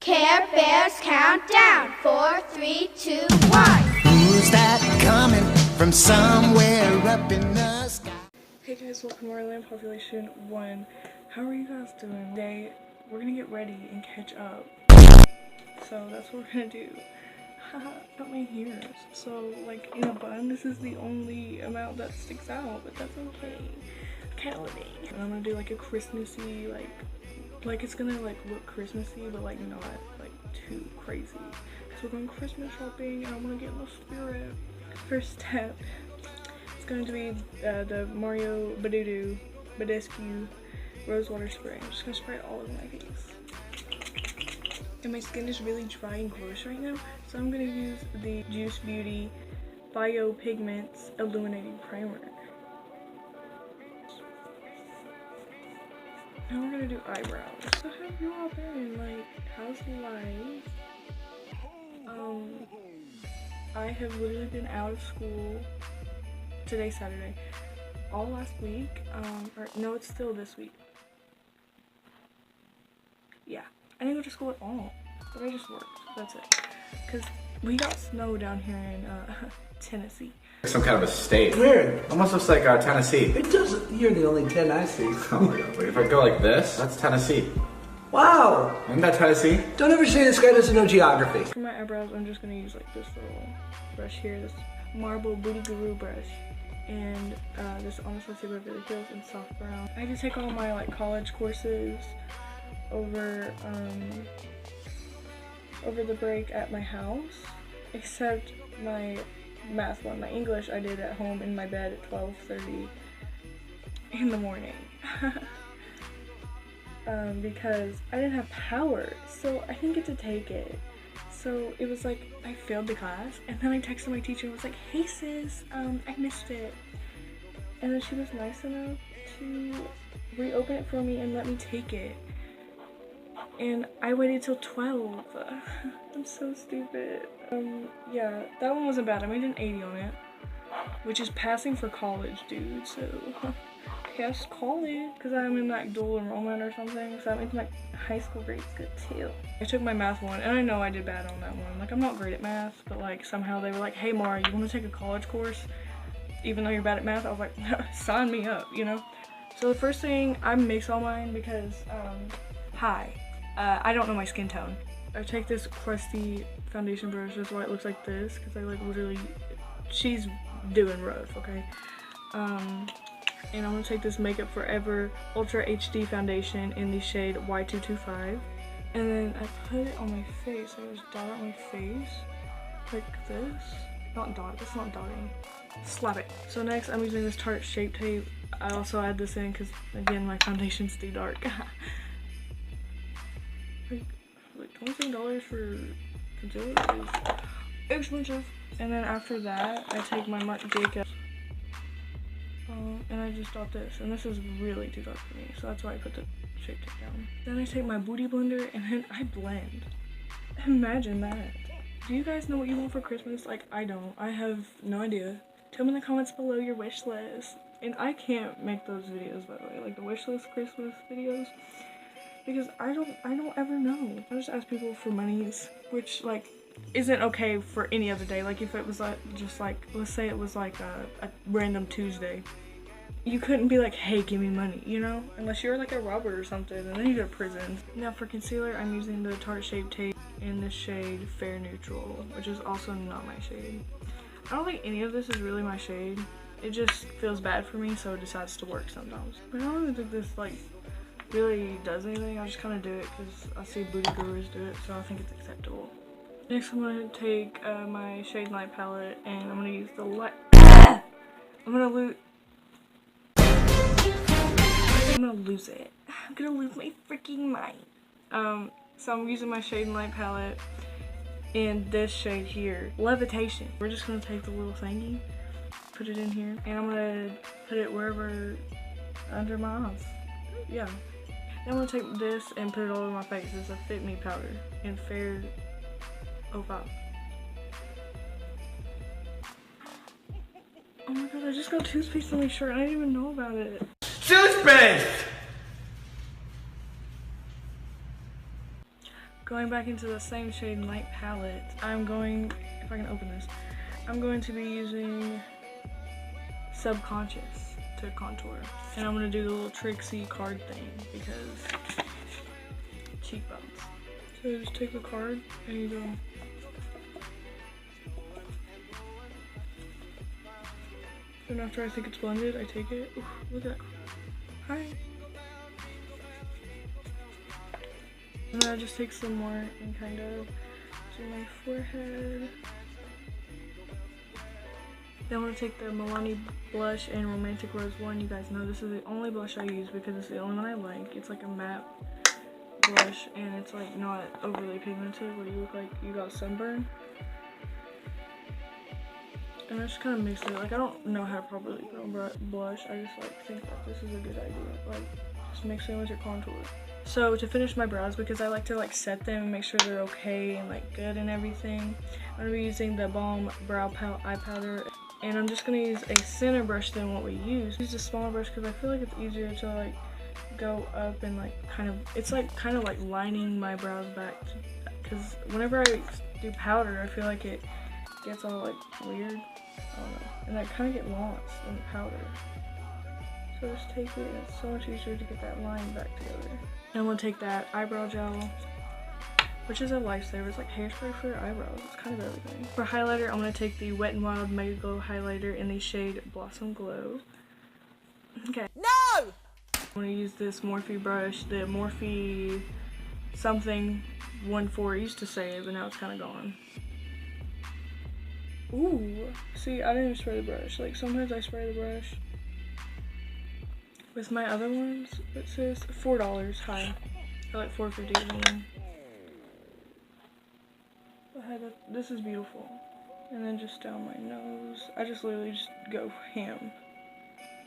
Care Bears countdown. 4, 3, 2, 1. Who's that coming from somewhere up in the sky? Hey guys, welcome to our land population 1. How are you guys doing? Today, we're gonna get ready and catch up. So that's what we're gonna do. Haha, got my ears. So, like, in a bun, this is the only amount that sticks out, but that's okay. Calorie. And I'm gonna do like a Christmassy, like it's gonna like look Christmassy, but like not like too crazy. Cause we're going Christmas shopping and I wanna get in the spirit. First step, it's going to be the Mario Badescu Rose Water Spray. I'm just gonna spray it all over my face. And my skin is really dry and gross right now, so I'm gonna use the Juice Beauty Bio Pigments Illuminating Primer. Now we're gonna do eyebrows. So how have you all been? Like, how's life? I have literally been out of school. Today's Saturday. All last week. Or no, it's still this week. Yeah, I didn't go to school at all, but I just worked. That's it. Cause we got snow down here in Tennessee. Some kind of a state. Weird. Almost looks like Tennessee. It doesn't. You're the only 10 I see. Oh my god. Wait, if I go like this, that's Tennessee. Wow. Isn't that Tennessee? Don't ever say this guy doesn't know geography. For my eyebrows, I'm just gonna use like this little brush here, this Marble Booty Guru brush. And this honestly Beverly Hills in soft brown. I had to take all my like college courses over the break at my house, except my math one. My English I did at home in my bed at 12:30 in the morning. Because I didn't have power, so I didn't get to take it. So it was like I failed the class, and then I texted my teacher and was like, "Hey sis, I missed it." And then she was nice enough to reopen it for me and let me take it. And I waited till 12. I'm so stupid. Yeah, that one wasn't bad. I made an 80 on it, which is passing for college, dude. So, yes, college, because I'm in like dual enrollment or something. So that means my high school grade's good too. I took my math one, and I know I did bad on that one. Like, I'm not great at math, but like somehow they were like, "Hey, Mara, you want to take a college course, even though you're bad at math?" I was like, "Sign me up," you know. So the first thing, I mix all mine because, I don't know my skin tone. I take this crusty foundation brush, that's why it looks like this, because I like literally, she's doing rough, okay? And I'm gonna take this Makeup Forever Ultra HD foundation in the shade Y225, and then I put it on my face. I just dot it on my face, like this. Not dot, that's not dotting. Slap it. So next I'm using this Tarte Shape Tape. I also add this in because, again, my foundation's too dark. Like $27 for concealer is expensive. And then after that, I take my Marc Jacobs and I just dot this. And this is really too dark for me, so that's why I put the Shape Tape down. Then I take my Beauty Blender and then I blend. Imagine that. Do you guys know what you want for Christmas? Like, I don't. I have no idea. Tell me in the comments below your wish list. And I can't make those videos, by the way, like the wish list Christmas videos, because I don't ever know. I just ask people for monies, which like isn't okay for any other day. Like if it was like just like, let's say it was like a random Tuesday, you couldn't be like, "Hey, give me money," you know, unless you're like a robber or something, and then you go to prison. Now for concealer, I'm using the Tarte Shape Tape in the shade Fair Neutral, which is also not my shade. I don't think any of this is really my shade. It just feels bad for me, so it decides to work sometimes. But I don't even think this like really does anything. I just kind of do it because I see beauty gurus do it, so I think it's acceptable. Next, I'm gonna take my Shade Light palette, and I'm gonna use the light. I'm gonna lose it. I'm gonna lose my freaking mind. So I'm using my Shade Light palette in this shade here, Levitation. We're just gonna take the little thingy, put it in here, and I'm gonna put it wherever under my eyes. Yeah. Then I'm gonna take this and put it all over my face. It's a Fit Me powder in Fair 05. Oh my god, I just got toothpaste on my shirt and I didn't even know about it. Toothpaste! Going back into the same shade light palette, I'm going, if I can open this, I'm going to be using Subconscious to contour. And I'm going to do the little Trixie card thing because cheekbones. So just take the card and you go. And after I think it's blended, I take it. Ooh, look at that. Hi. And then I just take some more and kind of do my forehead. Then I'm going to take the Milani blush and Romantic Rose 1. You guys know this is the only blush I use because it's the only one I like. It's like a matte blush and it's like not overly pigmented where you look like you got sunburn. And I just kind of mix it. Like, I don't know how to properly put on blush. I just like think that this is a good idea. Like, just mix it with your contour. So to finish my brows, because I like to like set them and make sure they're okay and like good and everything, I'm gonna be using the Balm Eye Powder. And I'm just gonna use a thinner brush than what we use. Use a smaller brush because I feel like it's easier to like go up and like kind of, it's like kind of like lining my brows back. Because whenever I do powder, I feel like it gets all like weird. I don't know. And I kind of get lost in the powder. So just take it and it's so much easier to get that line back together. And I'm gonna take that eyebrow gel, which is a lifesaver. It's like hairspray for your eyebrows. It's kind of everything. For highlighter, I'm going to take the Wet n Wild Mega Glow highlighter in the shade Blossom Glow. Okay. No! I'm going to use this Morphe brush, the Morphe something 1.4. It used to say it, but now it's kind of gone. Ooh. See, I didn't even spray the brush. Like, sometimes I spray the brush. With my other ones, it says $4 high. Or like $4.50. This is beautiful. And then just down my nose. I just literally just go ham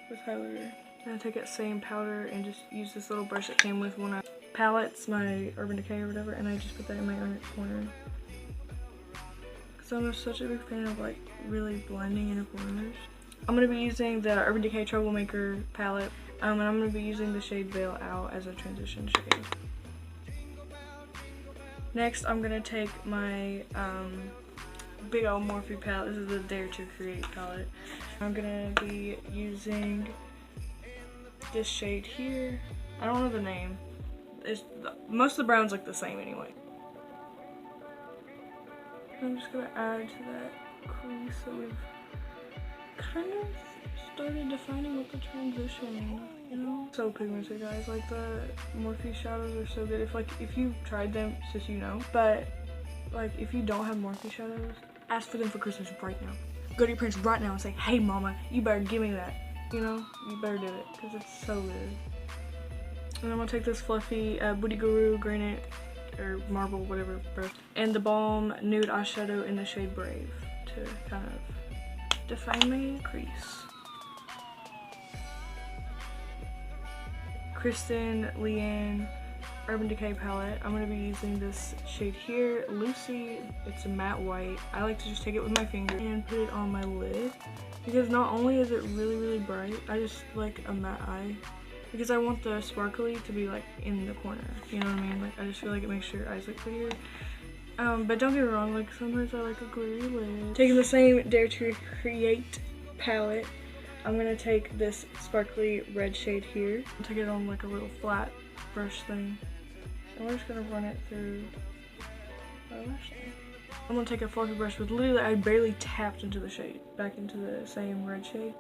with highlighter. And I take that same powder and just use this little brush that came with one of my palettes, my Urban Decay or whatever, and I just put that in my inner corner. So I'm such a big fan of like really blending inner corners. I'm going to be using the Urban Decay Troublemaker palette, and I'm going to be using the shade Veil Out as a transition shade. Next, I'm going to take my big old Morphe palette. This is the Dare to Create palette. I'm going to be using this shade here. I don't know the name. Most of the browns look the same anyway. I'm just going to add to that crease that we've kind of started defining with the transition, you know? So pigmented, guys. Like, the Morphe shadows are so good. If you've tried them, it's just, you know. But like, if you don't have Morphe shadows, ask for them for Christmas right now. Go to your parents right now and say, hey mama, you better give me that. You know, you better do it because it's so good. And I'm gonna take this fluffy Booty Guru Granite or Marble, whatever brush, and the Balm Nude eyeshadow in the shade Brave to kind of define my crease. Kristen Leanne Urban Decay palette. I'm going to be using this shade here, Lucy. It's a matte white. I like to just take it with my finger and put it on my lid because not only is it really, really bright, I just like a matte eye because I want the sparkly to be like in the corner, you know what I mean? Like, I just feel like it makes your eyes look prettier. But don't get me wrong, like sometimes I like a glittery lid. Taking the same Dare to Create palette, I'm going to take this sparkly red shade here and take it on like a little flat brush thing. And we're just going to run it through my lash line. I'm going to take a fluffy brush with literally, I barely tapped into the shade, back into the same red shade.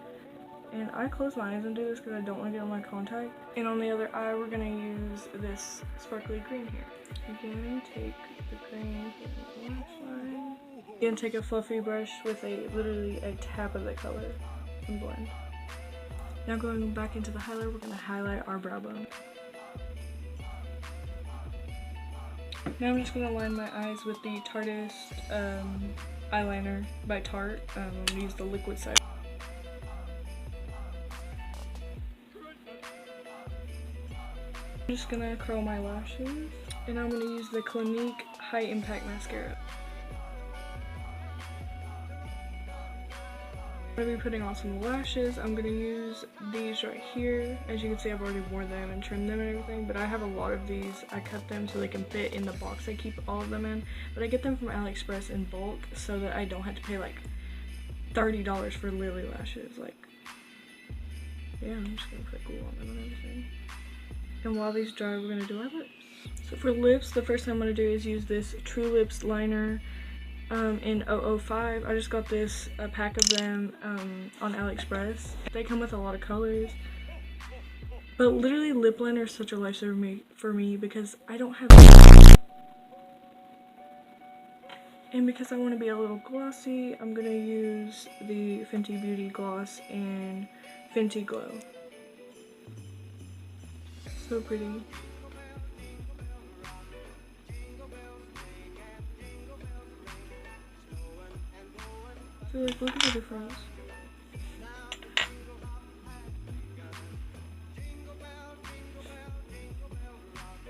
And I close my eyes and do this because I don't want to get on my contact. And on the other eye, we're going to use this sparkly green here. Again, take the green for the lash line. Again, take a fluffy brush with literally a tap of the color and blend. Now going back into the highlight, we're going to highlight our brow bone. Now I'm just going to line my eyes with the Tarteist eyeliner by Tarte. I'm going to use the liquid side. I'm just going to curl my lashes, and I'm going to use the Clinique High Impact Mascara. I'm going to be putting on some lashes. I'm going to use these right here. As you can see, I've already worn them and trimmed them and everything, but I have a lot of these. I cut them so they can fit in the box I keep all of them in, but I get them from AliExpress in bulk so that I don't have to pay like $30 for lily lashes. Like, yeah, I'm just going to put glue on them and everything. And while these dry, we're going to do our lips. So for lips, the first thing I'm going to do is use this True Lips liner in 005. I just got this, a pack of them on AliExpress. They come with a lot of colors. But literally lip liner is such a lifesaver for me because I don't have and because I want to be a little glossy, I'm going to use the Fenty Beauty Gloss in Fenty Glow. So pretty. So like, look at the difference.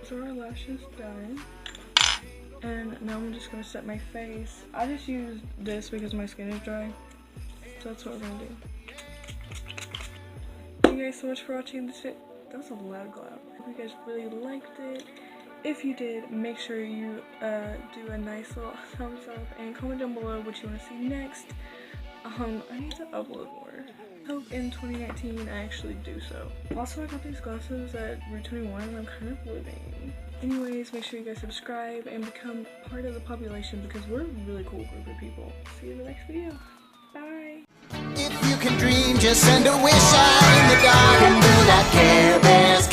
So our lashes done. And now I'm just gonna set my face. I just use this because my skin is dry. So that's what we're gonna do. Thank you guys so much for watching this video. That was a loud clap. I hope you guys really liked it. If you did, make sure you do a nice little thumbs up and comment down below what you want to see next. I need to upload more. Hope in 2019 I actually do so. Also, I got these glasses at Route 21 and I'm kind of living. Anyways, make sure you guys subscribe and become part of the population because we're a really cool group of people. See you in the next video. Bye! If you can dream, just send a wish out in the dark and do that Care Bears